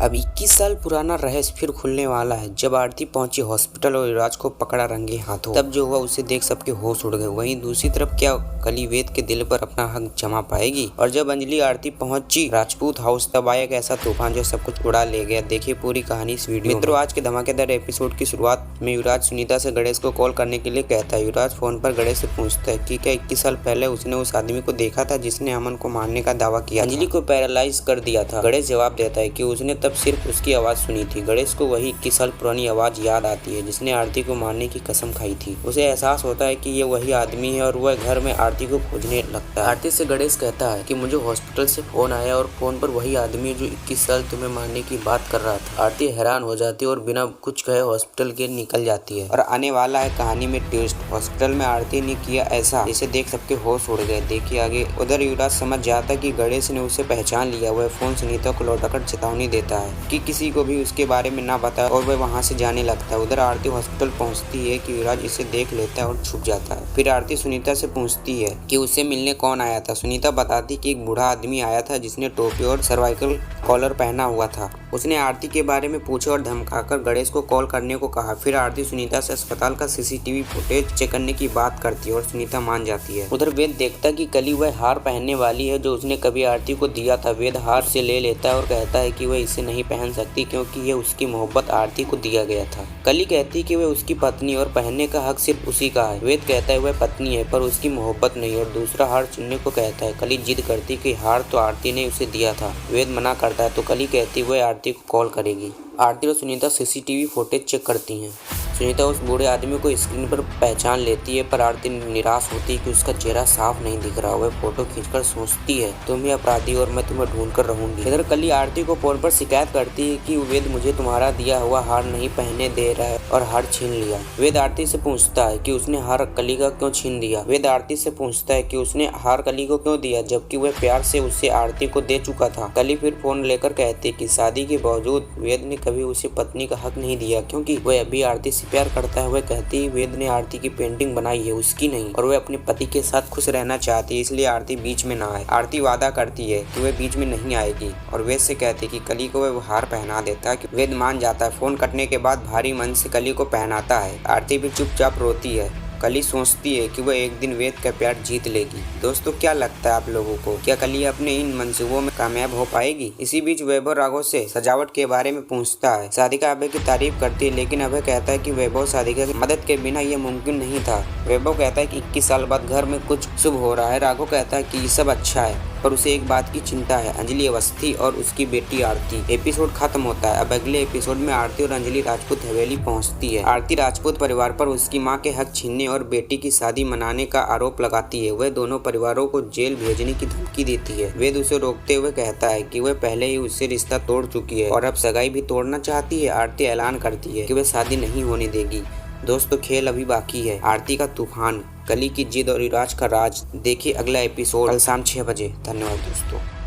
अब 21 साल पुराना रहस्य फिर खुलने वाला है। जब आरती पहुंची हॉस्पिटल और युवराज को पकड़ा रंगे हाथों, तब जो हुआ उसे देख सबके होश उड़ गए। वहीं दूसरी तरफ क्या कली वेद के दिल पर अपना हक जमा पाएगी? और जब अंजलि आरती पहुंची राजपूत हाउस, तब आया एक ऐसा तूफान जो सब कुछ उड़ा ले गया। देखिए पूरी कहानी इस वीडियो में। मित्रों, आज के धमाकेदार एपिसोड की शुरुआत में युवराज सुनीता से गणेश को कॉल करने के लिए कहता है। युवराज फोन पर गणेश से पूछता है कि क्या 21 साल पहले उसने उस आदमी को देखा था जिसने अमन को मारने का दावा किया, अंजलि को पैरालाइज कर दिया था। गणेश जवाब देता है कि उसने तब सिर्फ उसकी आवाज सुनी थी। गणेश को वही 21 साल पुरानी आवाज याद आती है जिसने आरती को मारने की कसम खाई थी। उसे एहसास होता है कि ये वही आदमी है और वह घर में आरती को खोजने लगता है। आरती से गणेश कहता है कि मुझे हॉस्पिटल से फोन आया और फोन पर वही आदमी है जो 21 साल तुम्हें मारने की बात कर रहा था। आरती हैरान हो जाती है और बिना कुछ कहे हॉस्पिटल के निकल जाती है। और आने वाला है कहानी में ट्विस्ट। हॉस्पिटल में आरती ने किया ऐसा जिसे देख सबके होश उड़ गए। देखिए आगे। उधर युवराज समझ जाता कि गणेश ने उसे पहचान लिया। वह फोन सुनीता को लौटाकर चेतावनी देता है कि किसी को भी उसके बारे में ना बताए और वह वहाँ से जाने लगता है। उधर आरती हॉस्पिटल पहुँचती है कि युवराज इसे देख लेता है और छुप जाता है। फिर आरती सुनीता से पूछती है कि उसे मिलने कौन आया था। सुनीता बताती कि एक बूढ़ा आदमी आया था जिसने टोपी और सर्वाइकल कॉलर पहना हुआ था। उसने आरती के बारे में पूछा और धमकाकर गणेश को कॉल करने को कहा। फिर आरती सुनीता से अस्पताल का सीसीटीवी फुटेज चेक करने की बात करती है और सुनीता मान जाती है। उधर वेद देखता कि कली वह हार पहनने वाली है जो उसने कभी आरती को दिया था। वेद हार से ले लेता है और कहता है कि वह इसे नहीं पहन सकती क्योंकि यह उसकी मोहब्बत आरती को दिया गया था। कली कहती कि वह उसकी पत्नी और पहनने का हक सिर्फ उसी का है। वेद कहता है वह पत्नी है पर उसकी मोहब्बत नहीं और दूसरा हार चुनने को कहता है। कली जिद करती कि हार तो आरती ने उसे दिया था। वेद मना करता है तो कली कहती वह आरती को कॉल करेगी। आरती और सुनीता सीसीटीवी फुटेज चेक करती हैं। सुनीता उस बूढ़े आदमी को स्क्रीन पर पहचान लेती है पर आरती निराश होती है कि उसका चेहरा साफ नहीं दिख रहा। वह फोटो खींचकर सोचती है तुम ही अपराधी और मैं तुम्हें ढूंढ कर रहूंगी। इधर कली आरती को फोन पर शिकायत करती है कि वेद मुझे तुम्हारा दिया हुआ हार नहीं पहनने दे रहा है और हार छीन लिया। वेद आरती से पूछता है कि उसने हार कली का क्यों छीन दिया। वेद आरती से पूछता है कि उसने हार कली को क्यों दिया जबकि वह प्यार से उसे आरती को दे चुका था। कली फिर फोन लेकर कहती कि शादी के बावजूद वेद ने कभी उसे पत्नी का हक नहीं दिया क्योंकि वह अभी आरती से प्यार करता है। वह कहती वेद ने आरती की पेंटिंग बनाई है उसकी नहीं और वह अपने पति के साथ खुश रहना चाहती है इसलिए आरती बीच में ना आए। आरती वादा करती है कि वह बीच में नहीं आएगी और वेद से कहती कि कली को वह हार पहना देता है। वेद मान जाता है। फोन कटने के बाद भारी मन से कली को पहनाता है। आरती भी चुपचाप रोती है। कली सोचती है कि वह एक दिन वेद का प्यार जीत लेगी। दोस्तों, क्या लगता है आप लोगों को, क्या कली अपने इन मंसूबों में कामयाब हो पाएगी? इसी बीच वैभव राघव से सजावट के बारे में पूछता है। साधिका अभय की तारीफ करती है लेकिन अभय कहता है कि वैभव साधिका की मदद के बिना ये मुमकिन नहीं था। वैभव कहता है कि 21 साल बाद घर में कुछ शुभ हो रहा है। राघव कहता है कि ये सब अच्छा है पर उसे एक बात की चिंता है, अंजलि अवस्थी और उसकी बेटी आरती। एपिसोड खत्म होता है। अब अगले एपिसोड में आरती और अंजलि राजपूत हवेली पहुंचती है। आरती राजपूत परिवार पर उसकी मां के हक छीनने और बेटी की शादी मनाने का आरोप लगाती है। वह दोनों परिवारों को जेल भेजने की धमकी देती है। वेद उसे रोकते हुए कहता है कि वह पहले ही उससे रिश्ता तोड़ चुकी है और अब सगाई भी तोड़ना चाहती है। आरती ऐलान करती है कि वह शादी नहीं होने देगी। दोस्तों, खेल अभी बाकी है। आरती का तूफान, कली की जिद और युवराज का राज। देखिए अगला एपिसोड कल शाम 6 बजे। धन्यवाद दोस्तों।